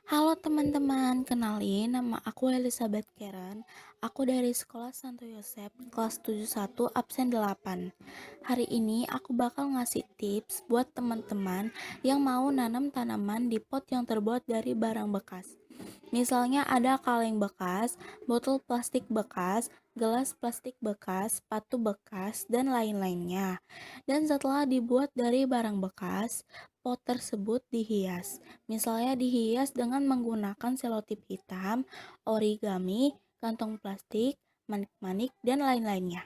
Halo teman-teman, kenalin nama aku Elizabeth Karen. Aku dari Sekolah Santo Yosef, kelas 71 absen 8. Hari ini aku bakal ngasih tips buat teman-teman yang mau nanam tanaman di pot yang terbuat dari barang bekas. Misalnya ada kaleng bekas, botol plastik bekas, gelas plastik bekas, sepatu bekas, dan lain-lainnya. Dan setelah dibuat dari barang bekas, pot tersebut dihias. Misalnya dihias dengan menggunakan selotip hitam, origami, kantong plastik, manik-manik, dan lain-lainnya.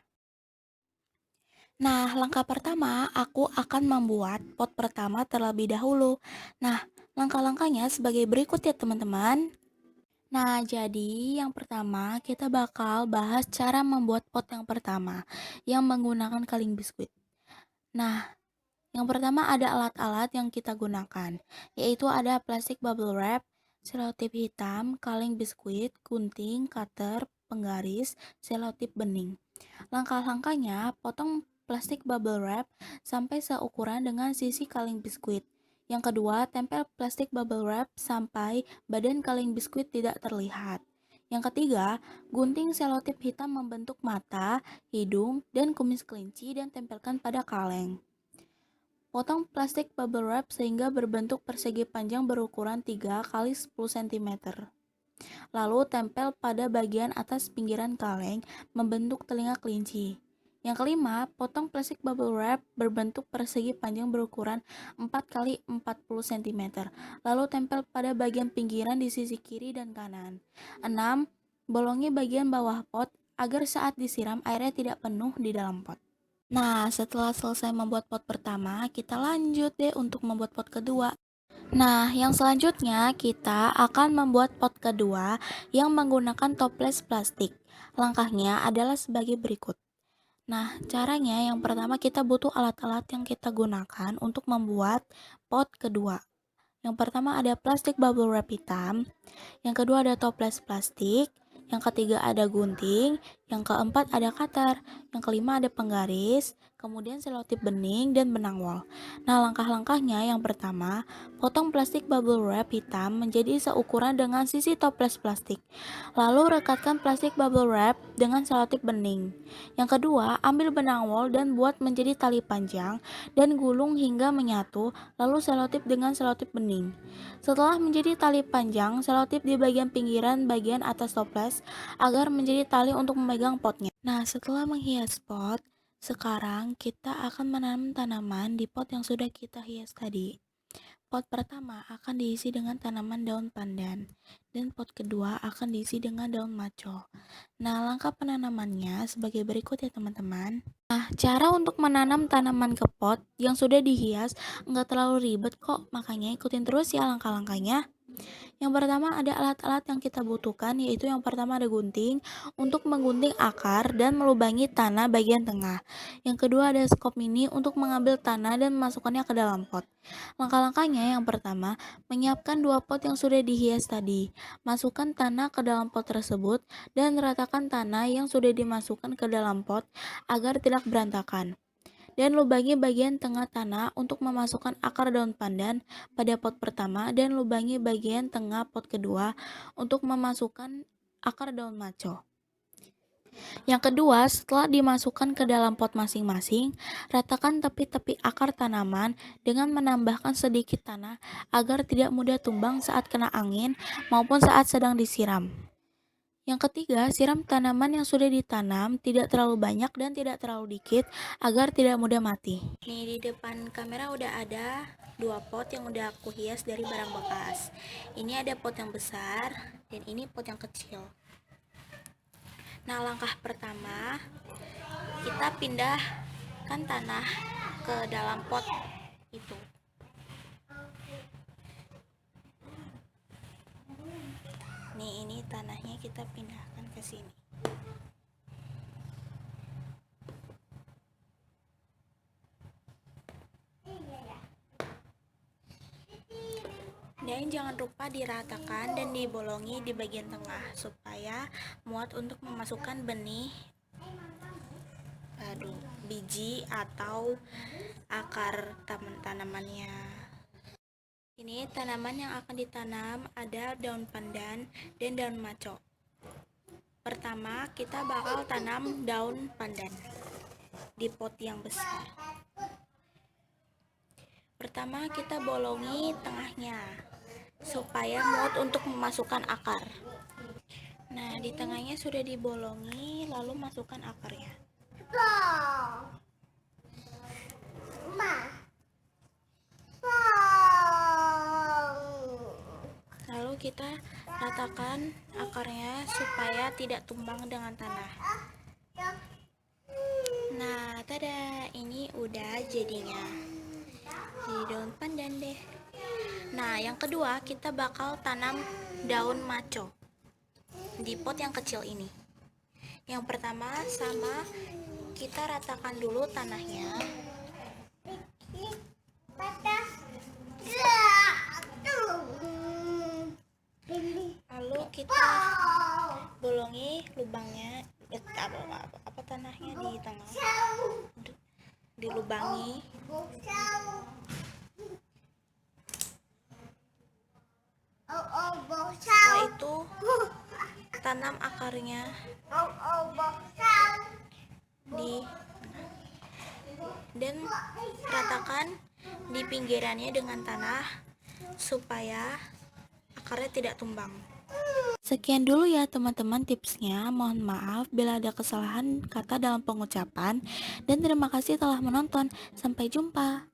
Nah, langkah pertama, aku akan membuat pot pertama terlebih dahulu. Nah, langkah-langkahnya sebagai berikut ya teman-teman. Nah, jadi yang pertama kita bakal bahas cara membuat pot yang pertama yang menggunakan kaleng biskuit. Nah, yang pertama ada alat-alat yang kita gunakan, yaitu ada plastik bubble wrap, selotip hitam, kaleng biskuit, gunting, cutter, penggaris, selotip bening. Langkah-langkahnya, potong plastik bubble wrap sampai seukuran dengan sisi kaleng biskuit. Yang kedua, tempel plastik bubble wrap sampai badan kaleng biskuit tidak terlihat. Yang ketiga, gunting selotip hitam membentuk mata, hidung, dan kumis kelinci dan tempelkan pada kaleng. Potong plastik bubble wrap sehingga berbentuk persegi panjang berukuran 3 kali 10 cm. Lalu tempel pada bagian atas pinggiran kaleng membentuk telinga kelinci. Yang kelima, potong plastik bubble wrap berbentuk persegi panjang berukuran 4 kali 40 cm. Lalu tempel pada bagian pinggiran di sisi kiri dan kanan. 6. Bolongi bagian bawah pot agar saat disiram airnya tidak penuh di dalam pot. Nah, setelah selesai membuat pot pertama, kita lanjut deh untuk membuat pot kedua. Nah, yang selanjutnya kita akan membuat pot kedua yang menggunakan toples plastik. Langkahnya adalah sebagai berikut. Nah, caranya yang pertama kita butuh alat-alat yang kita gunakan untuk membuat pot kedua. Yang pertama ada plastik bubble wrap hitam, yang kedua ada toples plastik, yang ketiga ada gunting, yang keempat ada cutter, yang kelima ada penggaris, kemudian selotip bening dan benang wol. Nah, langkah-langkahnya yang pertama, potong plastik bubble wrap hitam menjadi seukuran dengan sisi toples plastik. Lalu rekatkan plastik bubble wrap dengan selotip bening. Yang kedua, ambil benang wol dan buat menjadi tali panjang dan gulung hingga menyatu, lalu selotip dengan selotip bening. Setelah menjadi tali panjang, selotip di bagian pinggiran bagian atas toples agar menjadi tali untuk memegang potnya. Nah, setelah menghias pot, sekarang kita akan menanam tanaman di pot yang sudah kita hias tadi. Pot pertama akan diisi dengan tanaman daun pandan, dan pot kedua akan diisi dengan daun maco. Nah, langkah penanamannya sebagai berikut ya teman-teman. Nah, cara untuk menanam tanaman ke pot yang sudah dihias nggak terlalu ribet kok, makanya ikutin terus ya langkah-langkahnya. Yang pertama ada alat-alat yang kita butuhkan, yaitu yang pertama ada gunting untuk menggunting akar dan melubangi tanah bagian tengah. Yang kedua ada skop mini untuk mengambil tanah dan memasukkannya ke dalam pot. Langkah-langkahnya yang pertama, menyiapkan dua pot yang sudah dihias tadi. Masukkan tanah ke dalam pot tersebut dan ratakan tanah yang sudah dimasukkan ke dalam pot agar tidak berantakan, dan lubangi bagian tengah tanah untuk memasukkan akar daun pandan pada pot pertama dan lubangi bagian tengah pot kedua untuk memasukkan akar daun maco. Yang kedua, setelah dimasukkan ke dalam pot masing-masing, ratakan tepi-tepi akar tanaman dengan menambahkan sedikit tanah agar tidak mudah tumbang saat kena angin maupun saat sedang disiram. Yang ketiga, siram tanaman yang sudah ditanam tidak terlalu banyak dan tidak terlalu dikit agar tidak mudah mati. Nih, di depan kamera udah ada dua pot yang udah aku hias dari barang bekas. Ini ada pot yang besar dan ini pot yang kecil. Nah, langkah pertama kita pindahkan tanah ke dalam pot itu. Nih, ini tanahnya kita pindahkan ke sini. Dan jangan lupa diratakan dan dibolongi di bagian tengah supaya muat untuk memasukkan benih, biji atau akar tanamannya. Ini tanaman yang akan ditanam ada daun pandan dan daun maco. Pertama, kita bakal tanam daun pandan di pot yang besar. Pertama, kita bolongi tengahnya supaya muat untuk memasukkan akar. Nah, di tengahnya sudah dibolongi, lalu masukkan akarnya. Lalu kita ratakan akarnya supaya tidak tumbang dengan tanah. Nah, tada, ini udah jadinya. Jadi daun pandan deh. Nah, yang kedua kita bakal tanam daun maco di pot yang kecil ini. Yang pertama sama kita ratakan dulu tanahnya. Lalu kita bolongi lubangnya, apa tanahnya di tengah, dilubangi. Setelah itu tanam akarnya dan ratakan di pinggirannya dengan tanah supaya akarnya tidak tumbang. Sekian dulu ya teman-teman tipsnya. Mohon maaf bila ada kesalahan kata dalam pengucapan, dan terima kasih telah menonton. Sampai jumpa.